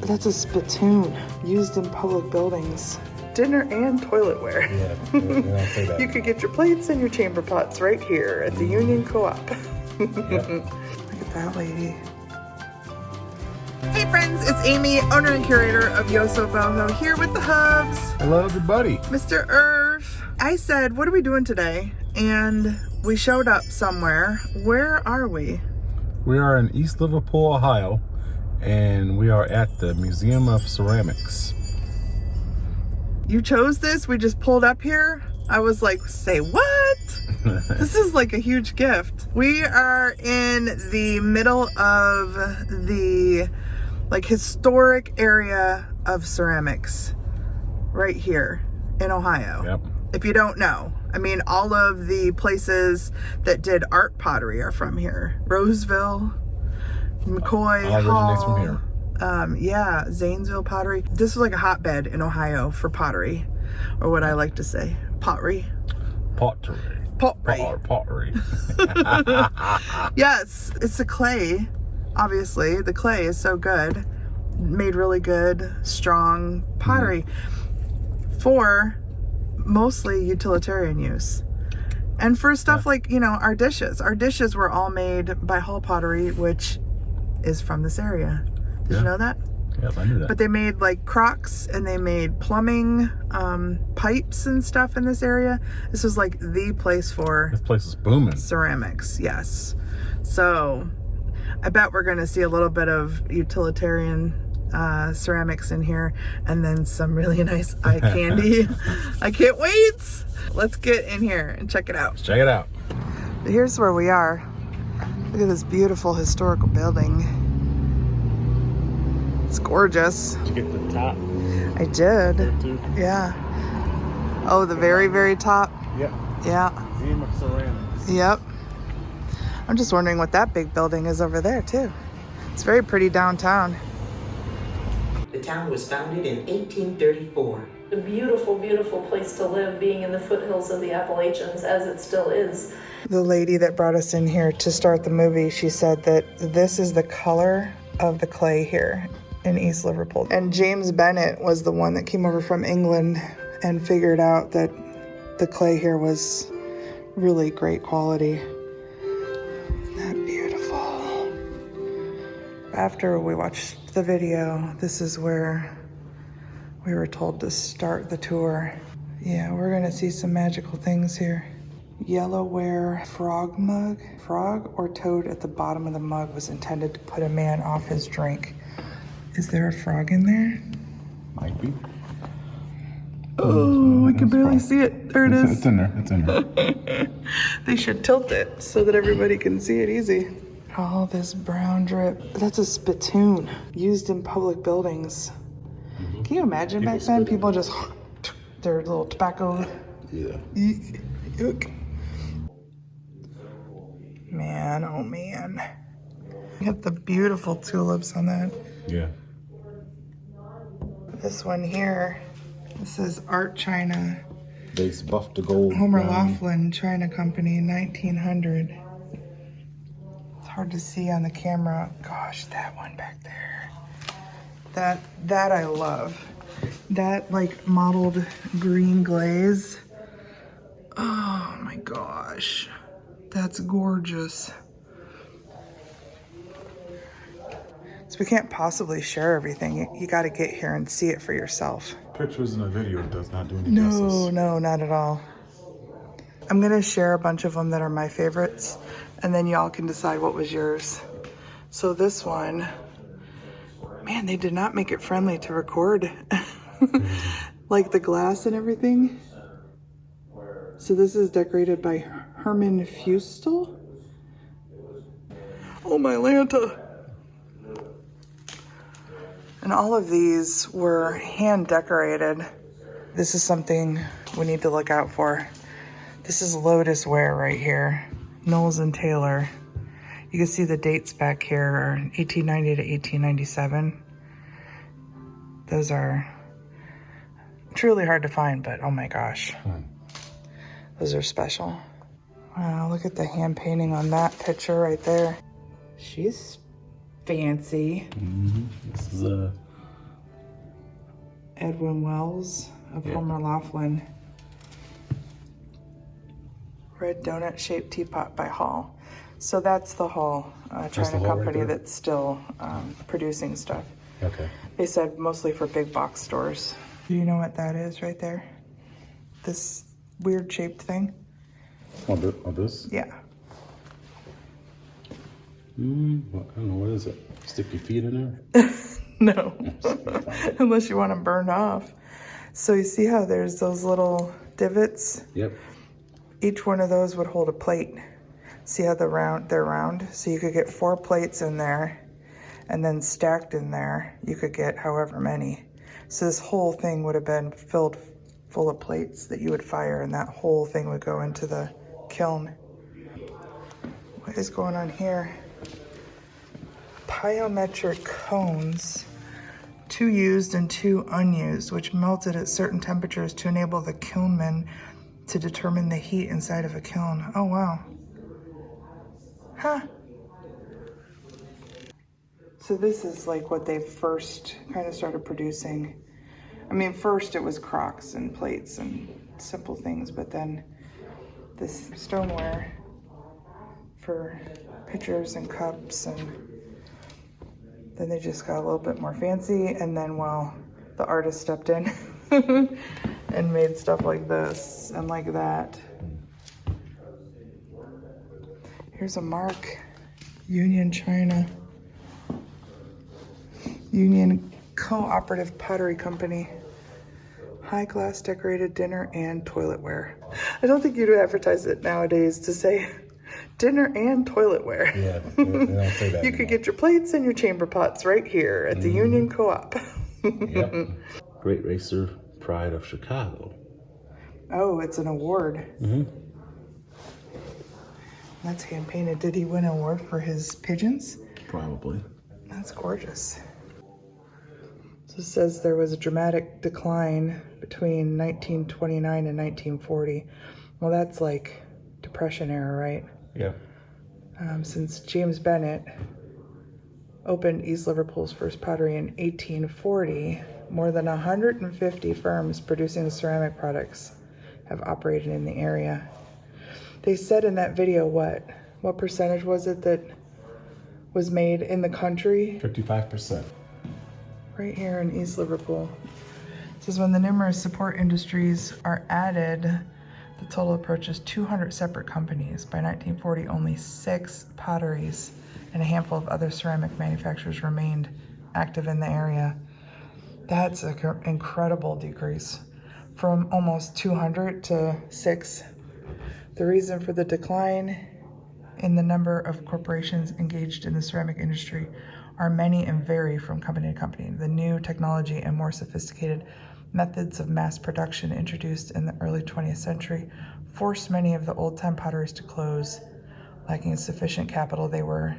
That's a spittoon used in public buildings. Dinner and toiletware. Yeah, they don't say that. You could get your plates and your chamber pots right here at the Union Co-op. Yep. Look at that lady. Hey friends, it's Amy, owner and curator of Yosoboho, here with the Hubs. Hello, everybody. Mr. Irf. I said, what are we doing today? And we showed up somewhere. Where are we? We are in East Liverpool, Ohio, and we are at the Museum of Ceramics. You chose this? We just pulled up here? I was like, say what? This is like a huge gift. We are in the middle of the historic area of ceramics right here in Ohio. Yep. If you don't know, I mean, all of the places that did art pottery are from here. Roseville, McCoy, All originates from here. Yeah, Zanesville pottery. This was like a hotbed in Ohio for pottery, or what I like to say, pottery. Pottery. Pottery. Yes, it's the clay. Obviously, the clay is so good. Made really good, strong pottery for mostly utilitarian use. And for stuff like, you know, our dishes. Our dishes were all made by Hull Pottery, which is from this area. Did you know that? Yes, I knew that. But they made like crocks and they made plumbing, pipes and stuff in this area. This was like the place for This place is booming. ceramics, yes. So I bet we're gonna see a little bit of utilitarian ceramics in here, and then some really nice eye candy. I can't wait. Let's get in here and check it out. Let's check it out. Here's where we are. Look at this beautiful historical building. It's gorgeous. Did you get the top? I did. Too? Yeah. Oh, the very, very top. Yep. Yeah. Museum of Ceramics. Yep. I'm just wondering what that big building is over there too. It's very pretty downtown. The town was founded in 1834. A beautiful, beautiful place to live, being in the foothills of the Appalachians, as it still is. The lady that brought us in here to start the movie, she said that this is the color of the clay here in East Liverpool. And James Bennett was the one that came over from England and figured out that the clay here was really great quality. Isn't that beautiful? After we watched the video, this is where we were told to start the tour. Yeah, we're gonna see some magical things here. Yellowware frog mug. Frog or toad at the bottom of the mug was intended to put a man off his drink. Is there a frog in there? Might be. Oh, I can barely see it. There it is. It's in there. It's in there. They should tilt it so that everybody can see it easy. All this brown drip. That's a spittoon used in public buildings. Can you imagine back then? People just, their little tobacco. Yeah. Yuck. Man, oh man. Look at the beautiful tulips on that. Yeah. This one here, this is Art China. Base buff to gold. Homer brown. Laughlin China Company, 1900. It's hard to see on the camera. Gosh, that one back there. That I love. That like mottled green glaze. Oh my gosh. That's gorgeous. So we can't possibly share everything. You got to get here and see it for yourself. Pictures in a video does not do any justice. No, not at all. I'm gonna share a bunch of them that are my favorites, and then y'all can decide what was yours. So this one, man, they did not make it friendly to record. Like the glass and everything. So this is decorated by Herman Fustel. Oh my Lanta. And all of these were hand decorated. This is something we need to look out for. This is Lotus ware right here. Knowles and Taylor. You can see the dates back here are 1890 to 1897. Those are truly hard to find, but oh my gosh. Those are special. Wow, look at the hand painting on that picture right there. She's fancy. This is Edwin Wells of Yeah. Homer Laughlin. Red donut shaped teapot by Hall. So that's the Hall the China Hall right company there? that's still producing stuff. Okay. They said mostly for big box stores. Do you know what that is right there? This weird shaped thing? On this? Yeah. I don't know, what is it? Stick your feet in there? No, unless you want them burned off. So you see how there's those little divots? Yep. Each one of those would hold a plate. See how they're round? So you could get 4 plates in there, and then stacked in there, you could get however many. So this whole thing would have been filled full of plates that you would fire, and that whole thing would go into the kiln. What is going on here? Pyometric cones, 2 used and 2 unused, which melted at certain temperatures to enable the kilnman to determine the heat inside of a kiln. Oh, wow. Huh. So this is like what they first kind of started producing. I mean, first it was crocks and plates and simple things, but then this stoneware for pitchers and cups, and then they just got a little bit more fancy. And then, well, the artist stepped in and made stuff like this and like that. Here's a mark, Union China. Union Cooperative Pottery Company. High glass decorated dinner and toiletware. I don't think you'd advertise it nowadays to say dinner and toiletware. Yeah, they don't say that You could get your plates and your chamber pots right here at the Union Co-op. Yep. Great Racer Pride of Chicago. Oh, it's an award. Mm-hmm. That's hand painted. Did he win an award for his pigeons? Probably. That's gorgeous. So it says there was a dramatic decline between 1929 and 1940. Well, that's like Depression era, right? Yeah. Since James Bennett opened East Liverpool's first pottery in 1840, more than 150 firms producing ceramic products have operated in the area. They said in that video, what percentage was it that was made in the country? 55%. Right here in East Liverpool. It says when the numerous support industries are added, the total approaches 200 separate companies. By 1940, only 6 potteries and a handful of other ceramic manufacturers remained active in the area. That's an incredible decrease from almost 200 to 6. The reason for the decline in the number of corporations engaged in the ceramic industry are many and vary from company to company. The new technology and more sophisticated methods of mass production introduced in the early 20th century forced many of the old-time potteries to close. Lacking sufficient capital, they were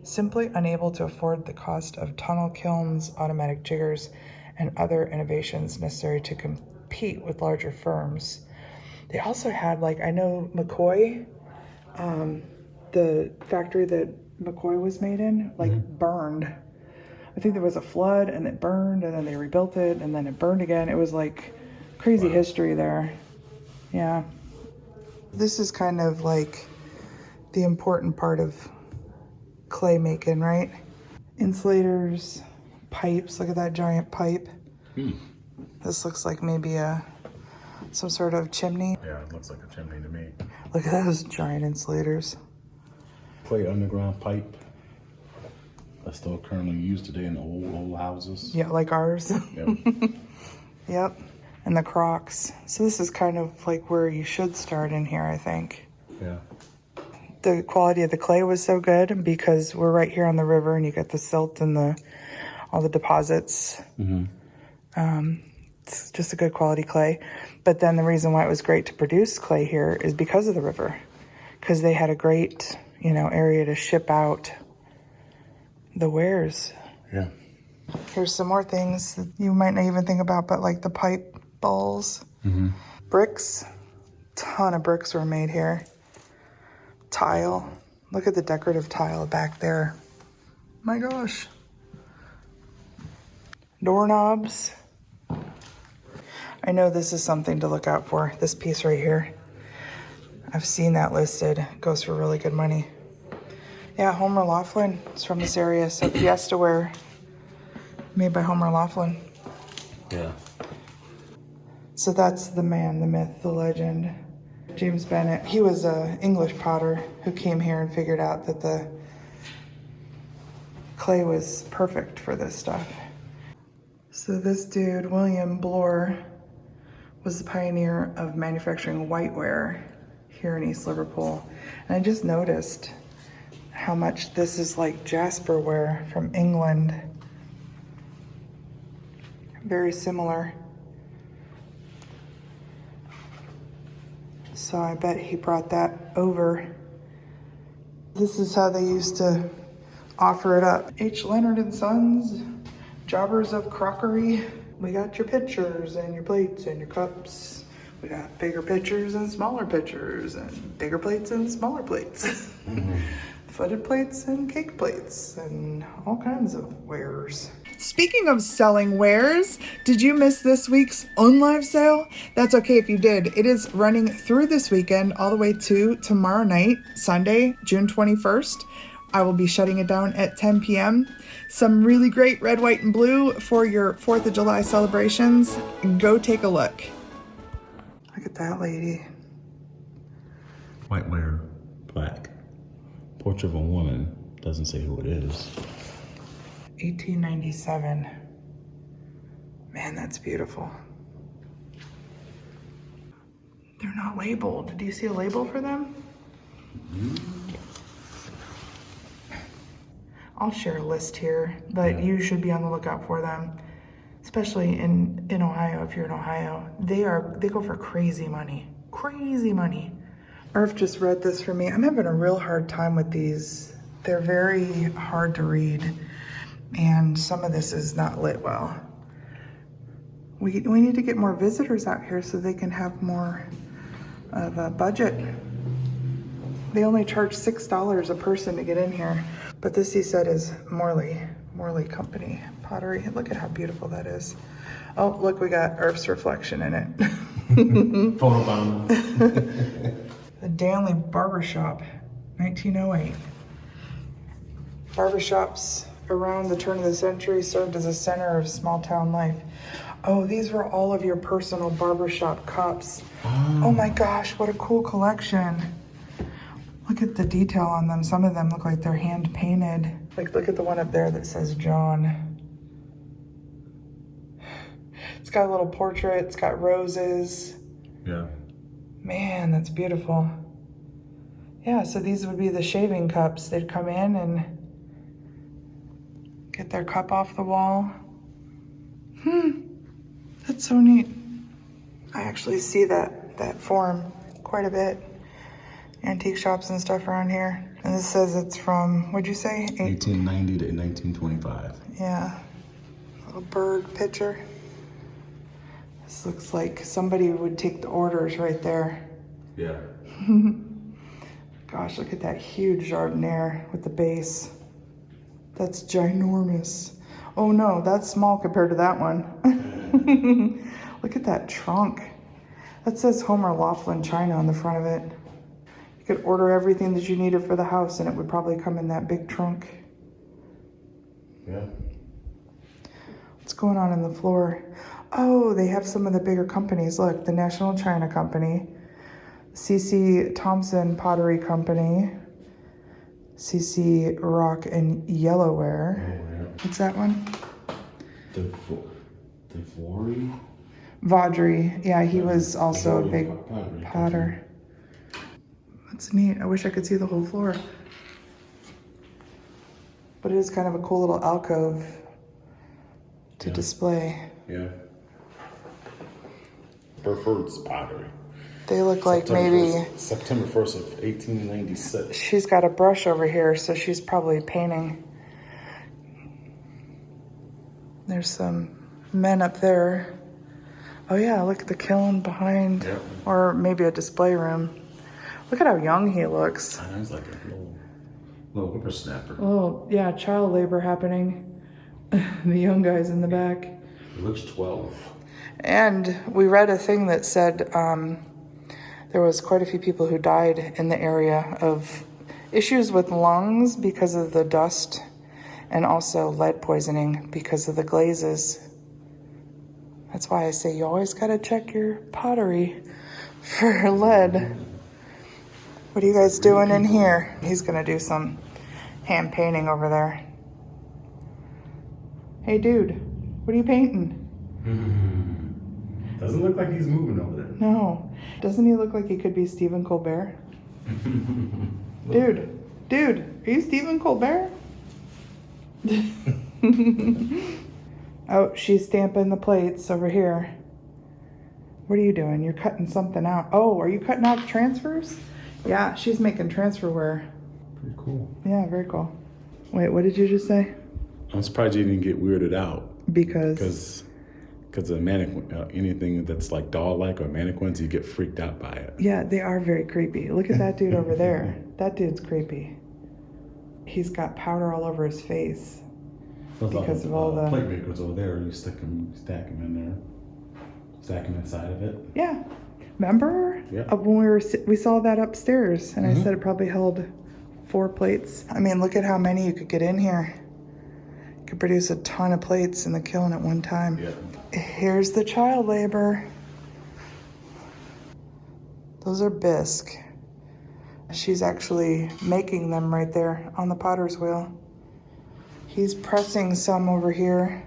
simply unable to afford the cost of tunnel kilns, automatic jiggers, and other innovations necessary to compete with larger firms. They also had, like, I know McCoy, the factory that McCoy was made in, like, burned. I think there was a flood and it burned, and then they rebuilt it, and then it burned again. It was like crazy history there. Yeah. This is kind of like the important part of clay making, right? Insulators, pipes. Look at that giant pipe. This looks like maybe some sort of chimney. Yeah, it looks like a chimney to me. Look at those giant insulators. Clay underground pipe that's still currently used today in old houses. Yeah, like ours. Yep. Yep. And the crocks. So this is kind of like where you should start in here, I think. Yeah. The quality of the clay was so good because we're right here on the river, and you get the silt and all the deposits. It's just a good quality clay. But then the reason why it was great to produce clay here is because of the river, because they had a great, area to ship out the wares. Yeah. Here's some more things that you might not even think about, but like the pipe bowls, bricks, ton of bricks were made here. Tile, look at the decorative tile back there. My gosh. Doorknobs, I know this is something to look out for, this piece right here. I've seen that listed. It goes for really good money. Yeah, Homer Laughlin is from this area, so Fiesta ware made by Homer Laughlin. Yeah. So that's the man, the myth, the legend. James Bennett. He was an English potter who came here and figured out that the clay was perfect for this stuff. So this dude, William Bloor, was the pioneer of manufacturing whiteware here in East Liverpool. And I just noticed how much this is like jasperware from England. Very similar. So I bet he brought that over. This is how they used to offer it up. H. Leonard and Sons, jobbers of crockery. We got your pitchers and your plates and your cups. We got bigger pitchers and smaller pitchers and bigger plates and smaller plates. Footed plates and cake plates and all kinds of wares. Speaking of selling wares, did you miss this week's OnLive sale? That's okay if you did. It is running through this weekend all the way to tomorrow night, Sunday, June 21st. I will be shutting it down at 10 p.m. Some really great red, white, and blue for your 4th of July celebrations. Go take a look. Look at that lady. Whiteware, black. Portrait of a woman. Doesn't say who it is. 1897. Man, that's beautiful. They're not labeled. Do you see a label for them? I'll share a list here, but you should be on the lookout for them, especially in Ohio. If you're in Ohio, they go for crazy money. Crazy money. Irf just read this for me. I'm having a real hard time with these. They're very hard to read, and some of this is not lit well. We need to get more visitors out here so they can have more of a budget. They only charge $6 a person to get in here. But this, he said, is Morley Company pottery. Look at how beautiful that is. Oh, look, we got Irf's reflection in it. Photobomb. The Danley Barbershop, 1908. Barbershops around the turn of the century served as a center of small town life. Oh, these were all of your personal barbershop cups. Oh my gosh, what a cool collection. Look at the detail on them. Some of them look like they're hand painted. Like, look at the one up there that says John. It's got a little portrait. It's got roses. Yeah. Man, that's beautiful. Yeah, so these would be the shaving cups. They'd come in and get their cup off the wall. That's so neat. I actually see that form quite a bit. Antique shops and stuff around here. And this says it's from, what'd you say? 1890 to 1925. Yeah. Little bird picture. This looks like somebody would take the orders right there. Yeah. Gosh, look at that huge jardiniere with the base. That's ginormous. Oh no, that's small compared to that one. Look at that trunk. That says Homer Laughlin China on the front of it. You could order everything that you needed for the house and it would probably come in that big trunk. Yeah. What's going on in the floor? Oh, they have some of the bigger companies. Look, the National China Company, C.C. Thompson Pottery Company, C.C. Rock and Yellowware. What's that one? The Vory? Vaudry. Yeah, he was also a big potter. That's neat. I wish I could see the whole floor. But it is kind of a cool little alcove to display. Yeah. Burford's pottery. They look like maybe September 1st of 1896. she's got a brush over here, so she's probably painting. There's some men up there. Oh yeah, look at the kiln behind, or maybe a display room. Look at how young he looks. Sounds like a little whippersnapper. Oh yeah, child labor happening. The young guy's in the back. He looks 12. And we read a thing that said there was quite a few people who died in the area of issues with lungs because of the dust, and also lead poisoning because of the glazes. That's why I say you always gotta check your pottery for lead. What are you guys doing in here? He's gonna do some hand painting over there. Hey dude, what are you painting? Doesn't look like he's moving over there. No. Doesn't he look like he could be Stephen Colbert? Dude, are you Stephen Colbert? Oh, she's stamping the plates over here. What are you doing? You're cutting something out. Oh, are you cutting out transfers? Yeah, she's making transferware. Pretty cool. Yeah, very cool. Wait, what did you just say? I'm surprised you didn't get weirded out. Because of mannequin, anything that's like doll-like or mannequins, you get freaked out by it. yeah, they are very creepy. Look at that dude over there. That dude's creepy. He's got powder all over his face. Because of all the plate makers over there, you stack them in there, stack them inside of it. Yeah, remember? Yeah. When we saw that upstairs, and I said it probably held 4 plates. I mean, look at how many you could get in here. You could produce a ton of plates in the kiln at one time. Yeah. Here's the child labor. Those are bisque. She's actually making them right there on the potter's wheel. He's pressing some over here.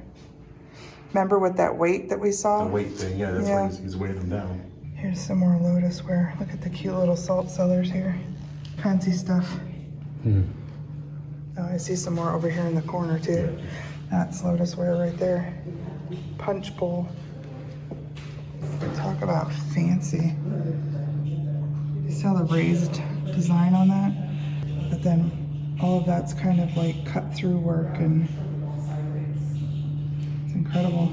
Remember with that weight that we saw? The weight thing, yeah, that's why he's weighing them down. Here's some more lotus ware. Look at the cute little salt cellars here. Fancy stuff. Oh, I see some more over here in the corner too. That's lotus ware right there. Punch bowl. Talk about fancy. You see how the raised design on that? But then all of that's kind of like cut through work, and it's incredible.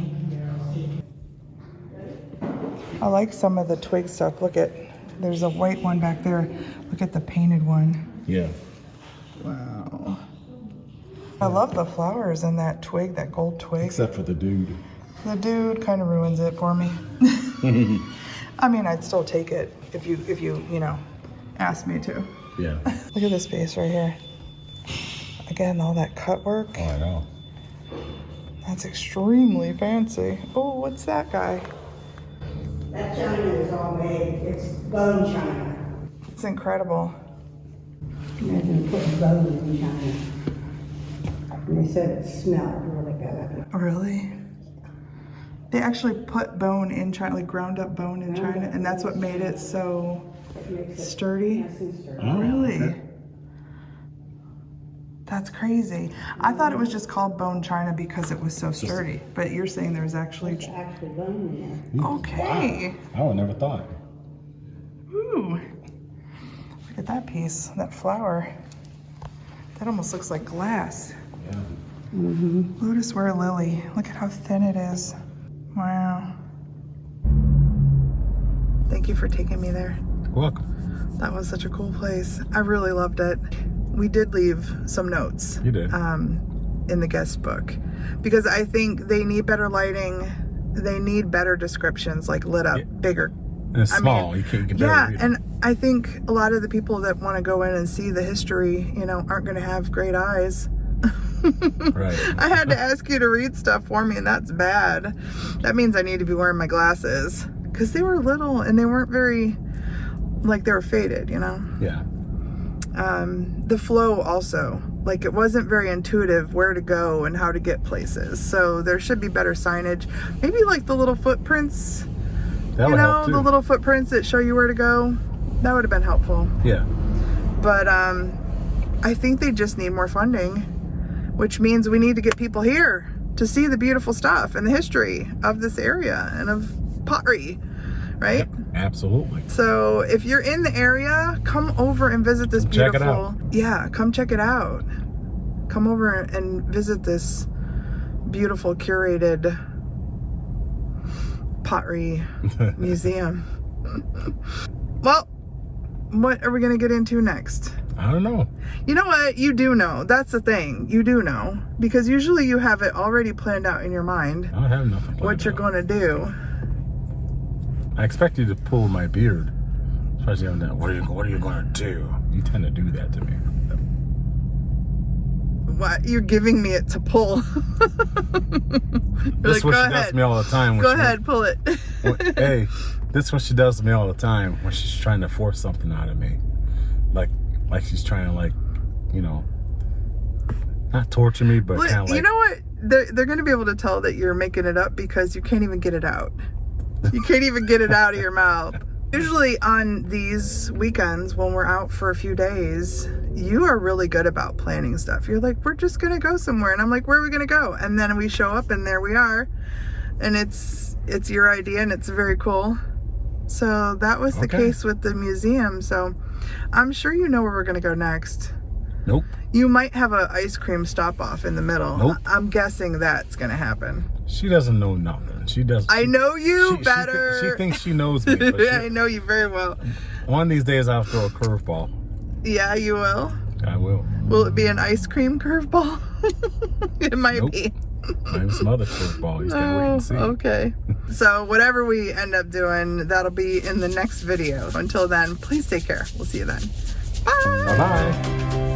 I like some of the twig stuff. Look at, there's a white one back there. Look at the painted one. Yeah. Wow. I love the flowers in that twig, that gold twig. Except for the dude. The dude kind of ruins it for me. I mean, I'd still take it if you asked me to. Yeah. Look at this piece right here. Again, all that cut work. Oh, I know. That's extremely fancy. Oh, what's that guy? That china is all made, it's bone china. It's incredible. Imagine putting bones in china. And they said it smelled really good. Really? They actually put bone in China, like ground up bone in China, and that's what made it so sturdy? Nice and sturdy. Oh, Really? okay. That's crazy. I thought it was just called bone china because it was so sturdy, but you're saying there's actually... There's actually bone in there. Okay. Wow. I would never thought. Ooh. Look at that piece, that flower. That almost looks like glass. Yeah. Lotus ware lily. Look at how thin it is. Wow. Thank you for taking me there. You're welcome. That was such a cool place. I really loved it. We did leave some notes. You did. In the guest book, because I think they need better lighting. They need better descriptions, like lit up, bigger. And it's small. You can't get Yeah, read it. and I think a lot of the people that want to go in and see the history, aren't going to have great eyes. Right. I had to ask you to read stuff for me, and that's bad. That means I need to be wearing my glasses, because they were little and they weren't very, like, they were faded, Yeah. The flow also, like, it wasn't very intuitive where to go and how to get places. So there should be better signage. Maybe like the little footprints, That would help too. the little footprints that show you where to go. That would have been helpful. Yeah. But I think they just need more funding, which means we need to get people here to see the beautiful stuff and the history of this area and of pottery, right? Absolutely. So if you're in the area, come over and visit this beautiful... Check it out. Yeah, come check it out. Come over and visit this beautiful curated pottery museum. Well, what are we going to get into next? I don't know. You know what? You do know. That's the thing. You do know. Because usually you have it already planned out in your mind. I don't have nothing planned What you're out. going to do. I expect you to pull my beard. Especially on that, what are you gonna do? You tend to do that to me. What? You're giving me it to pull. This is what she does to me all the time. Go ahead, pull it. Hey, this is what she does to me all the time when she's trying to force something out of me. Like she's trying to, like, you know, not torture me, but kind of like... You know what? They're going to be able to tell that you're making it up because you can't even get it out. You can't even get it out of your mouth. Usually on these weekends when we're out for a few days, you are really good about planning stuff. You're like, we're just going to go somewhere. And I'm like, where are we going to go? And then we show up and there we are. And it's your idea and it's very cool. So that was the case with the museum. So I'm sure you know where we're going to go next. Nope. You might have an ice cream stop off in the middle. Nope. I'm guessing that's going to happen. She doesn't know nothing. She does. I know you better. She thinks she knows me. But I know you very well. One of these days I'll throw a curveball. Yeah, you will. I will. Will it be an ice cream curveball? It might be. Maybe some other curveball. You gotta wait and see. Okay. So whatever we end up doing, that'll be in the next video. Until then, please take care. We'll see you then. Bye. Bye-bye.